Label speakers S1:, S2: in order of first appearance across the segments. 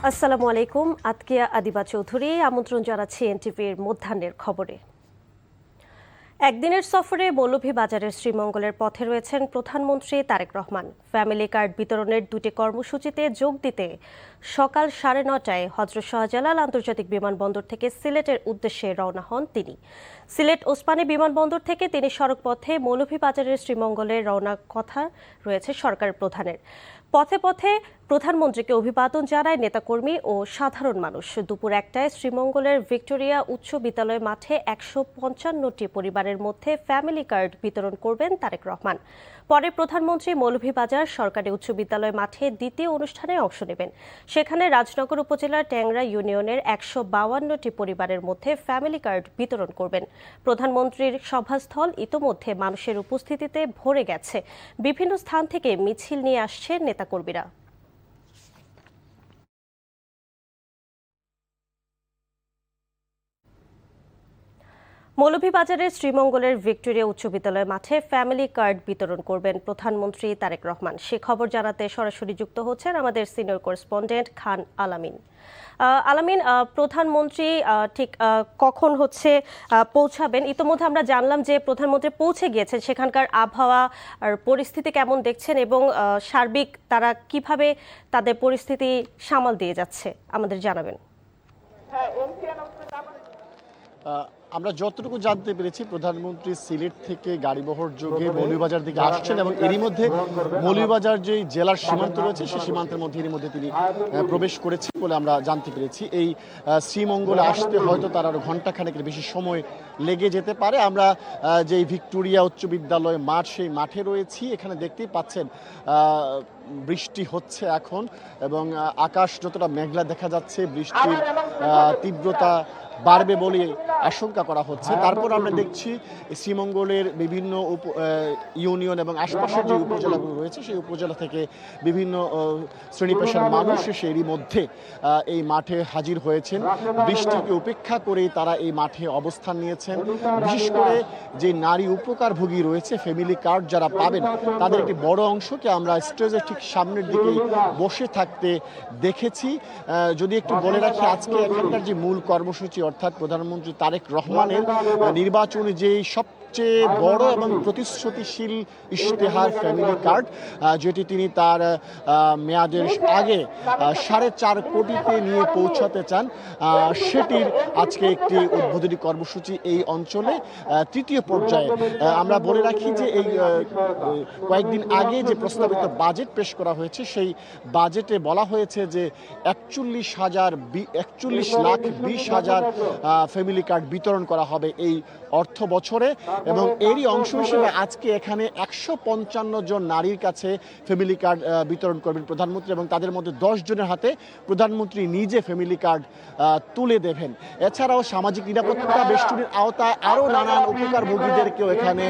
S1: আসসালামু আলাইকুম। আতকিয়া আদিবা চৌধুরী আমন্ত্রণ জানাচ্ছি এনটিভির মধ্যাহ্নের খবরে। একদিনের সফরে মৌলভীবাজারের শ্রীমঙ্গলের পথে রয়েছেন প্রধানমন্ত্রী তারেক রহমান। ফ্যামিলি কার্ড বিতরণের দুটি কর্মসূচিতে যোগ দিতে সকাল 9:30টায় হযরত শাহজালাল আন্তর্জাতিক বিমানবন্দর থেকে সিলেটের উদ্দেশ্যে রওনা হন তিনি। সিলেট ওসমানী বিমানবন্দর থেকে তিনি সড়কপথে মৌলভীবাজারের শ্রীমঙ্গলে রওনার কথা রয়েছে সরকারের প্রধানের। পথে পথে প্রধানমন্ত্রীকে অভিবাদন জানায় নেতাকর্মী ও সাধারণ মানুষ। দুপুর 1টায় শ্রীমঙ্গলের ভিক্টোরিয়া উচ্চ বিদ্যালয় মাঠে 155টি পরিবারের মধ্যে ফ্যামিলি কার্ড বিতরণ করবেন তারেক রহমান। পরে প্রধানমন্ত্রী মৌলভীবাজার সরকারি উচ্চ বিদ্যালয় মাঠে দ্বিতীয় অনুষ্ঠানে অংশ নেবেন। সেখানে রাজনগর উপজেলার ট্যাংরা ইউনিয়নের 152টি পরিবারের মধ্যে ফ্যামিলি কার্ড বিতরণ করবেন। প্রধানমন্ত্রীর সভাস্থল ইতোমধ্যে মানুষের উপস্থিতিতে ভরে গেছে। বিভিন্ন স্থান থেকে মিছিল নিয়ে আসছে নেতাকর্মীরা। মৌলভীবাজারের শ্রীমঙ্গলের ভিক্টোরিয়া উচ্চ বিদ্যালয় মাঠে ফ্যামিলি কার্ড বিতরণ করবেন প্রধানমন্ত্রী তারেক রহমান। সে খবর জানাতে সরাসরি যুক্ত হচ্ছেন আমাদের সিনিয়র করেসপন্ডেন্ট খান আলামিন। আলামিন, প্রধানমন্ত্রী ঠিক কখন পৌঁছাবেন? ইতোমধ্যে আমরা জানলাম যে প্রধানমন্ত্রী পৌঁছে গিয়েছেন। সেখানকার আবহাওয়া আর পরিস্থিতি কেমন দেখছেন এবং সার্বিক তারা কিভাবে তাদের পরিস্থিতি সামাল দিয়ে যাচ্ছে আমাদের জানাবেন।
S2: আমরা যতটুকু জানতে পেরেছি, প্রধানমন্ত্রী সিলেট থেকে গাড়িবহর যোগে মৌলভীবাজার দিকে আসছেন এবং এরই মধ্যে মৌলভীবাজার যে জেলার সীমান্ত রয়েছে সেই সীমান্তের মধ্যে এরই মধ্যে তিনি প্রবেশ করেছেন বলে আমরা জানতে পেরেছি। এই শ্রীমঙ্গলে আসতে হয়তো তার আরও ঘণ্টাখানেকের বেশি সময় লেগে যেতে পারে। আমরা যে ভিক্টোরিয়া উচ্চ বিদ্যালয় মাঠ, সেই মাঠে রয়েছি। এখানে দেখতেই পাচ্ছেন বৃষ্টি হচ্ছে এখন এবং আকাশ যতটা মেঘলা দেখা যাচ্ছে, বৃষ্টির তীব্রতা বাড়বে বলে আশঙ্কা করা হচ্ছে। তারপর আমরা দেখছি শ্রীমঙ্গলের বিভিন্ন ইউনিয়ন এবং আশপাশের যে উপজেলাগুলো রয়েছে সেই উপজেলা থেকে বিভিন্ন শ্রেণী পেশার মানুষ এরই মধ্যে এই মাঠে হাজির হয়েছেন। বৃষ্টিকে উপেক্ষা করেই তারা এই মাঠে অবস্থান নিয়েছেন। বিশেষ করে যে নারী উপকারভোগী রয়েছে, ফ্যামিলি কার্ড যারা পাবেন, তাদের একটি বড় অংশকে আমরা স্টেজের ঠিক সামনের দিকেই বসে থাকতে দেখেছি। যদি একটু বলে রাখি, আজকে এখানকার যে মূল কর্মসূচি অর্থাৎ প্রধানমন্ত্রী তারেক রহমানের নির্বাচনে যেই সবচেয়ে বড় এবং প্রতিশ্রুতিশীল ইশতেহার ফ্যামিলি কার্ড, যেটি তিনি তার মেয়াদের আগে 4.5 কোটিতে নিয়ে পৌঁছাতে চান, সেটির আজকে একটি উদ্বোধনী কর্মসূচি এই অঞ্চলে তৃতীয় পর্যায়ে। আমরা বলে রাখি যে এই কয়েকদিন আগে যে প্রস্তাবিত বাজেট পেশ করা হয়েছে, সেই বাজেটে বলা হয়েছে যে 41,20,000 ফ্যামিলি কার্ড বিতরণ করা হবে এই অর্থ বছরে। এবং এরই অংশ হিসেবে আজকে এখানে 155 জন নারীর কাছে ফ্যামিলি কার্ড বিতরণ করবেন প্রধানমন্ত্রী এবং তাদের মধ্যে 10 জনের হাতে প্রধানমন্ত্রী নিজে ফ্যামিলি কার্ড তুলে দেবেন। এছাড়াও সামাজিক নিরাপত্তা বেষ্টনীর আওতায় আরও নানান উপকারভোগীদেরকেও এখানে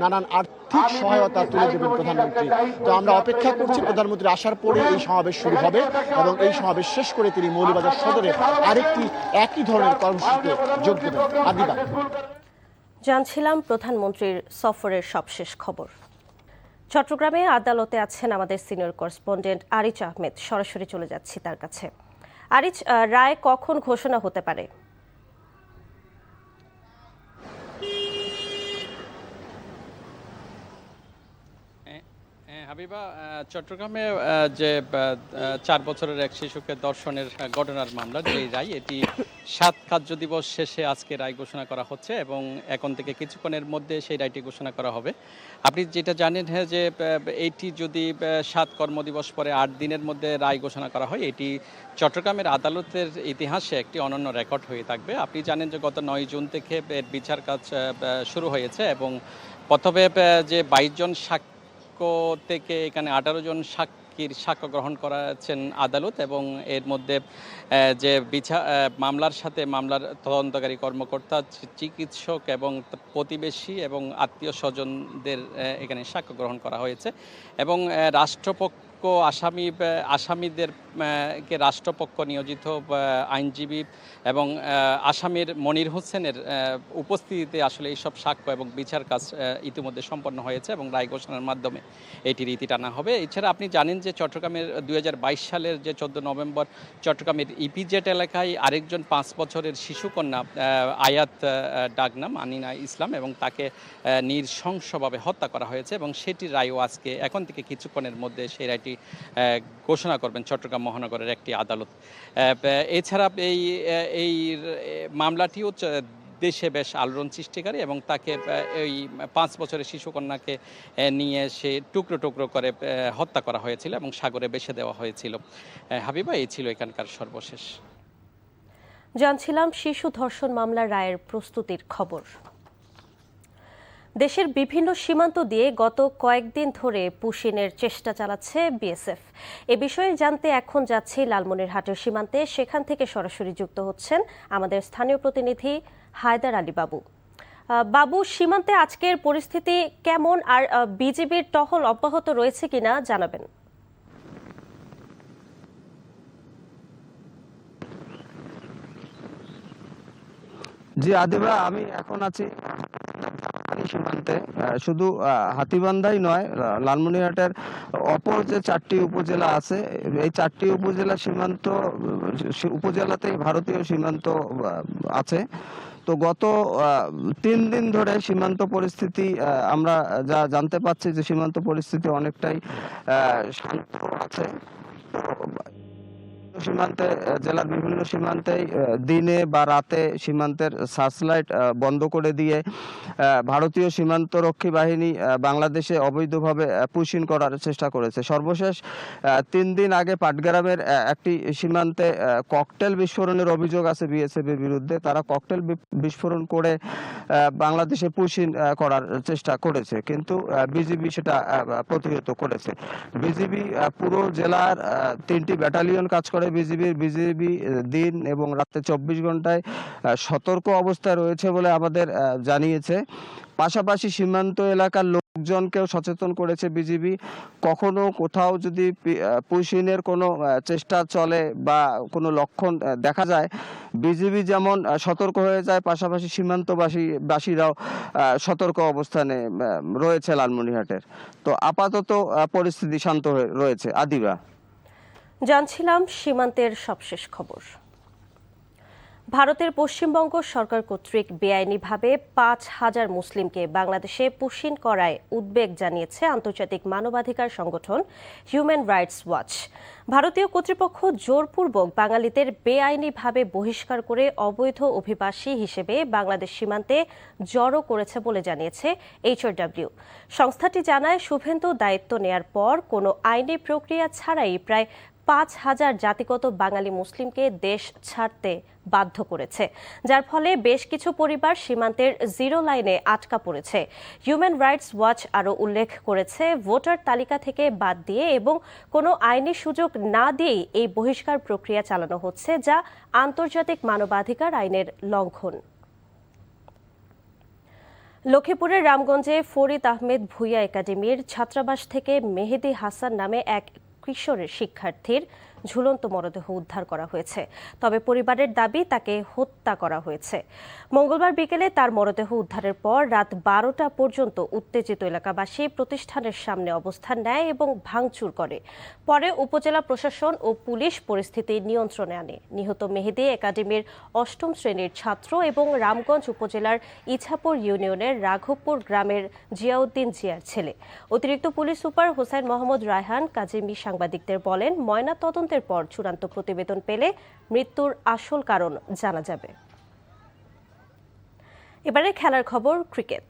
S2: নানান আর্থিক সহায়তা তুলে দেবেন প্রধানমন্ত্রী। তো আমরা অপেক্ষা করছি প্রধানমন্ত্রী আসার পরে এই সমাবেশ শুরু হবে এবং এই সমাবেশ শেষ করে তিনি মৌলভীবাজার সদরে আরেকটি একই ধরনের কর্মসূচিতে যোগ দেবেন। আদিবা,
S1: জানছিলাম প্রধানমন্ত্রীর সফরের সবশেষ খবর। চট্টগ্রামে আদালতে আছেন আমাদের সিনিয়র করেসপন্ডেন্ট আরিচ আহমেদ। সরাসরি চলে যাচ্ছি তার কাছে। আরিচ, রায় কখন ঘোষণা হতে পারে?
S3: হাবিবা, চট্টগ্রামে যে 4 বছরের এক শিশুকে ধর্ষণের ঘটনার মামলা, যে রায়, এটি 7 কার্য দিবস শেষে আজকে রায় ঘোষণা করা হচ্ছে এবং এখন থেকে কিছুক্ষণের মধ্যে সেই রায়টি ঘোষণা করা হবে। আপনি যেটা জানেন যে এইটি যদি 7 কর্মদিবস পরে 8 দিনের মধ্যে রায় ঘোষণা করা হয়, এটি চট্টগ্রামের আদালতের ইতিহাসে একটি অনন্য রেকর্ড হয়ে থাকবে। আপনি জানেন যে গত 9 জুন থেকে এর বিচার কাজ শুরু হয়েছে এবং প্রথমে যে 22 জন থেকে এখানে 18 জন সাক্ষীর সাক্ষ্য গ্রহণ করেছেন আদালত এবং এর মধ্যে যে মামলার সাথে মামলার তদন্তকারী কর্মকর্তা, চিকিৎসক এবং প্রতিবেশী এবং আত্মীয় স্বজনদের এখানে সাক্ষ্য গ্রহণ করা হয়েছে এবং রাষ্ট্রপক্ষ আসামিদের কে রাষ্ট্রপক্ষ নিয়োজিত আইনজীবী এবং আসামির মনির হোসেনের উপস্থিতিতে আসলে এইসব সাক্ষ্য এবং বিচার কাজ ইতিমধ্যে সম্পন্ন হয়েছে এবং রায় ঘোষণার মাধ্যমে এটির ইতি টানা হবে। এছাড়া আপনি জানেন যে চট্টগ্রামের 2022 সালের যে 14 নভেম্বর চট্টগ্রামের ইপিজেড এলাকায় আরেকজন 5 বছরের শিশুকন্যা আয়াত ডাকনাম আনিনা ইসলাম এবং তাকে নৃশংসভাবে হত্যা করা হয়েছে এবং সেটির রায়ও আজকে এখন থেকে কিছুক্ষণের মধ্যে সেই রায়টি ঘোষণা করবেন চট্টগ্রাম মহানগরের একটি আদালত। এছাড়া এই মামলাটিও দেশে বেশ আলোড়ন সৃষ্টিকারী এবং তাকে এই 5 বছরের শিশুকন্যাকে নিয়ে সে টুকরো টুকরো করে হত্যা করা হয়েছিল এবং সাগরে ভেসে দেওয়া হয়েছিল। হাবিবা, এই ছিল এখানকার সর্বশেষ।
S1: জানছিলাম শিশু ধর্ষণ মামলার রায়ের প্রস্তুতির খবর। দেশের বিভিন্ন সীমান্ত দিয়ে গত কয়েকদিন ধরে পুশিনের চেষ্টা চালাচ্ছে বিএসএফ। এ বিষয়ে জানতে এখন যাচ্ছি লালমনিরহাটের সীমান্তে, সেখান থেকে সরাসরি যুক্ত হচ্ছেন আমাদের স্থানীয় প্রতিনিধি হায়দার আলী বাবু। বাবু, সীমান্তে আজকের পরিস্থিতি কেমন আর বিজিবির টহল অব্যাহত রয়েছে কিনা জানাবেন।
S4: জি আদিবা, আমি এখন আছি সীমান্তে। শুধু হাতীবান্ধাই নয়, লালমনিরহাটের অপর যে 4টি উপজেলা আছে, এই 4টি উপজেলাতেই ভারতীয় সীমান্ত আছে। তো গত 3 দিন ধরে সীমান্ত পরিস্থিতি আমরা যা জানতে পাচ্ছি যে সীমান্ত পরিস্থিতি অনেকটাই শান্ত আছে। সীমান্তে, জেলার বিভিন্ন সীমান্তে দিনে বা রাতে সীমান্তের সার্চ লাইট বন্ধ করে দিয়ে ভারতীয় সীমান্তরক্ষী বাহিনী বাংলাদেশে অবৈধভাবে পুশিং করার চেষ্টা করেছে। সর্বশেষ 3 দিন আগে পাটগ্রামের একটি সীমান্তে ককটেল বিস্ফোরণের অভিযোগ আছে বিএসএফ এর বিরুদ্ধে। তারা ককটেল বিস্ফোরণ করে বাংলাদেশে পুশিং করার চেষ্টা করেছে, কিন্তু বিজিবি সেটা প্রতিহত করেছে। বিজিবি পুরো জেলার 3টি ব্যাটালিয়ন কাজ করে। বিজিবি দিন এবং রাতে 24 ঘন্টায় সতর্ক অবস্থায় রয়েছে বলে আমাদের জানিয়েছে। পাশাপাশি সীমান্ত এলাকার লোকজনকেও সচেতন করেছে বিজিবি। কখনো কোথাও যদি পুশিংয়ের কোনো চেষ্টা চলে বা কোনো লক্ষণ দেখা যায়, বিজিবি যেমন সতর্ক হয়ে যায়, পাশাপাশি সীমান্তবাসীরাও সতর্ক অবস্থানে রয়েছে লালমনিরহাটের। তো আপাতত পরিস্থিতি শান্ত হয়ে রয়েছে। আদিবা,
S1: জানছিলাম সীমান্তের সবশেষ খবর। ভারতের পশ্চিমবঙ্গ সরকার কর্তৃক বেআইনিভাবে 5,000 মুসলিমকে বাংলাদেশে পুশিং করায় উদ্বেগ জানিয়েছে আন্তর্জাতিক মানবাধিকার সংগঠন হিউম্যান রাইটস ওয়াচ। ভারতীয় কর্তৃপক্ষ জোরপূর্বক বাঙালিদের বেআইনিভাবে বহিষ্কার করে অবৈধ অভিবাসী হিসেবে বাংলাদেশ সীমান্তে জড়ো করেছে বলে জানিয়েছে HRW। সংস্থাটি জানায়, শুভেন্দু দায়িত্ব নেয়ার পর কোনো আইনি প্রক্রিয়া ছাড়াই প্রায় 5,000 জাতিগত বাঙালি মুসলিমকে দেশ ছাড়তে বাধ্য করেছে, যার ফলে বেশ কিছু পরিবার সীমান্তের জিরো লাইনে আটকা পড়েছে। হিউম্যান রাইটস ওয়াচ আরও উল্লেখ করেছে, ভোটার তালিকা থেকে বাদ দিয়ে এবং কোনো আইনি সুযোগ না দিয়েই এই বহিষ্কার প্রক্রিয়া চালানো হচ্ছে, যা আন্তর্জাতিক মানবাধিকার আইনের লঙ্ঘন। লক্ষ্মীপুরের রামগঞ্জে ফরিদ আহমেদ ভূঁইয়া একাডেমির ছাত্রাবাস থেকে মেহেদি হাসান নামে এক কিশোরের শিক্ষার্থীর ঝুলন্ত মরদেহ উদ্ধার করা হয়েছে। তবে পরিবারের দাবি তাকে হত্যা করা হয়েছে। মঙ্গলবার বিকেলে তার মরদেহ উদ্ধারের পর রাত 12টা পর্যন্ত উত্তেজিত এলাকাবাসী প্রতিষ্ঠানের সামনে অবস্থান নেয় এবং ভাঙচুর করে। পরে উপজেলা প্রশাসন ও পুলিশ পরিস্থিতি নিয়ন্ত্রণে আনে। নিহত মেহেদি একাডেমির 8ম শ্রেণীর ছাত্র এবং রামগঞ্জ উপজেলার ইছাপুর ইউনিয়নের রাঘবপুর গ্রামের জিয়াউদ্দিন জিয়ার ছেলে। অতিরিক্ত পুলিশ সুপার হোসেন মোহাম্মদ রায়হান কাজিমি সাংবাদিকদের বলেন, ময়নাতদন্তের পর চূড়ান্ত প্রতিবেদন পেলে মৃত্যুর আসল কারণ জানা যাবে। এবারে খেলার খবর। ক্রিকেট।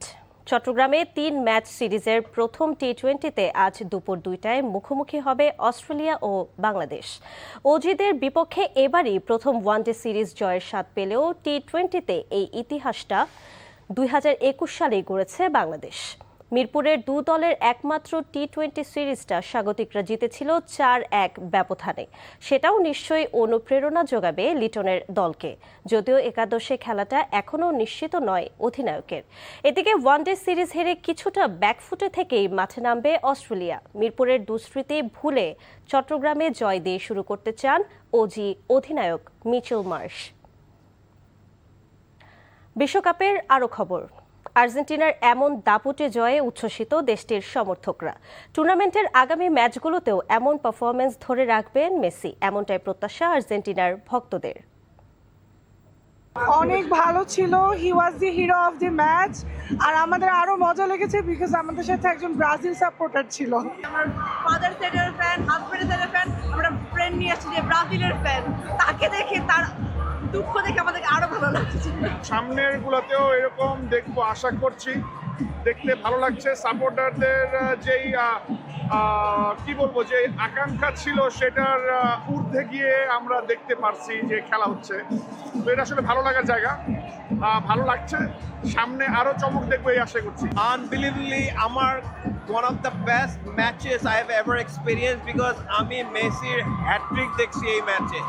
S1: চট্টগ্রামে 3 ম্যাচ সিরিজের প্রথম টি20তে আজ দুপুর 2টায় মুখোমুখি হবে অস্ট্রেলিয়া ও বাংলাদেশ। অজিদের বিপক্ষে এবারই প্রথম ওয়ানডে সিরিজ জয়ের স্বাদ পেলেও টি20তে এই ইতিহাসটা 2021 সালেই গড়েছে বাংলাদেশ। মিরপুরের দু দলের একমাত্র টি-20 সিরিজটা স্বাগতিকরা জিতেছিল 4-1 ব্যবধানে। সেটাও নিশ্চয়ই অনুপ্রেরণা যোগাবে লিটনের দলকে, যদিও একাদশে খেলাটা এখনও নিশ্চিত নয় অধিনায়কের। এদিকে ওয়ানডে সিরিজ হেরে কিছুটা ব্যাকফুটে থেকেই মাঠে নামবে অস্ট্রেলিয়া। মিরপুরের দুষ্কৃতি ভুলে চট্টগ্রামে জয় দিয়ে শুরু করতে চান ওজি অধিনায়ক মিচেল মার্শ। বিশ্বকাপের আরও খবর। আর্জেন্টিনার এমন দাপুটে জয়ে উচ্ছ্বসিত দেশটির সমর্থকরা। টুর্নামেন্টের আগামী ম্যাচগুলোতেও এমন পারফরম্যান্স ধরে রাখবেন মেসি, এমনটাই প্রত্যাশা আর্জেন্টিনার ভক্তদের।
S5: অনেক ভালো ছিল, হি ওয়াজ দি হিরো অফ দি ম্যাচ। আর আমাদের আরো মজা লেগেছে বিকজ আমাদের সাথে একজন ব্রাজিল সাপোর্টার ছিল।
S6: আমার ফাদার সাইডের ফ্যান, হাজবেন্ডের সাইডের ফ্যান, আমরা ফ্রেন্ড নিয়ে আসছি যে ব্রাজিলের ফ্যান। তাকে দেখে, তার দুঃখ দেখে আমাদেরকে আরো ভালো লাগছে।
S7: সামনের গুলোতেও এরকম দেখবো আশা করছি, দেখতে ভালো লাগছে। সাপোর্টারদের যেই কি বলবো, যে আকাঙ্ক্ষা ছিল সেটার ঊর্ধ্বে গিয়ে আমরা দেখতে পারছি যে খেলা হচ্ছে, তো এটা আসলে ভালো লাগার জায়গা। ভালো লাগছে, সামনে আরো চমক দেখবো এই আশা করছি।
S8: Unbelievably, আমার one of the best matches I have ever experienced because আমি মেসির হ্যাট্রিক দেখছি এই ম্যাচে।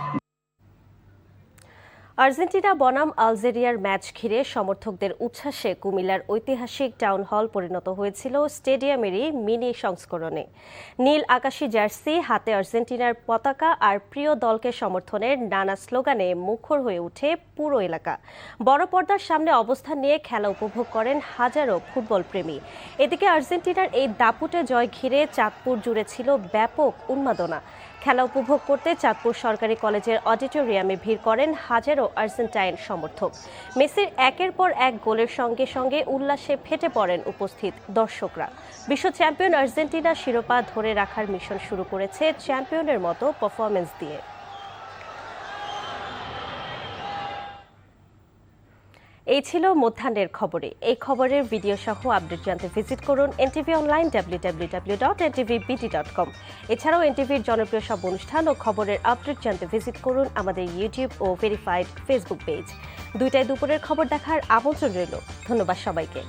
S1: আর্জেন্টিনা বনাম আলজেরিয়ার ম্যাচ ঘিরে সমর্থকদের উচ্ছ্বাসে কুমিল্লার ঐতিহাসিক টাউন হল পরিণত হয়েছিল স্টেডিয়ামেরই মিনি সংস্করণে। নীল আকাশি জার্সি হাতে আর্জেন্টিনার পতাকা আর প্রিয় দলকে সমর্থনের নানা স্লোগানে মুখর হয়ে ওঠে পুরো এলাকা। বড় পর্দার সামনে অবস্থান নিয়ে খেলা উপভোগ করেন হাজারো ফুটবল প্রেমী। এদিকে আর্জেন্টিনার এই দাপুটে জয় ঘিরে চাঁদপুর জুড়ে ছিল ব্যাপক উন্মাদনা। খেলা উপভোগ করতে চাঁদপুর সরকারি কলেজের অডিটোরিয়ামে ভিড় করেন হাজারো আর্জেন্টাইন সমর্থক। মেসির একের পর এক গোলের সঙ্গে সঙ্গে উল্লাসে ফেটে পড়েন উপস্থিত দর্শকরা। বিশ্ব চ্যাম্পিয়ন আর্জেন্টিনা শিরোপা ধরে রাখার মিশন শুরু করেছে চ্যাম্পিয়নের মতো পারফরম্যান্স দিয়ে। এই ছিল মধ্যাহ্নের খবরে। এই খবরের ভিডিও সহ আপডেট জানতে ভিজিট করুন এনটিভি অনলাইন www.ntvbt.com। এছাড়াও এনটিভির জনপ্রিয় সব অনুষ্ঠান ও খবরের আপডেট জানতে ভিজিট করুন আমাদের ইউটিউব ও ভেরিফাইড ফেসবুক পেজ। দুপুরের খবর দেখার আমন্ত্রণ রইল। ধন্যবাদ সবাইকে।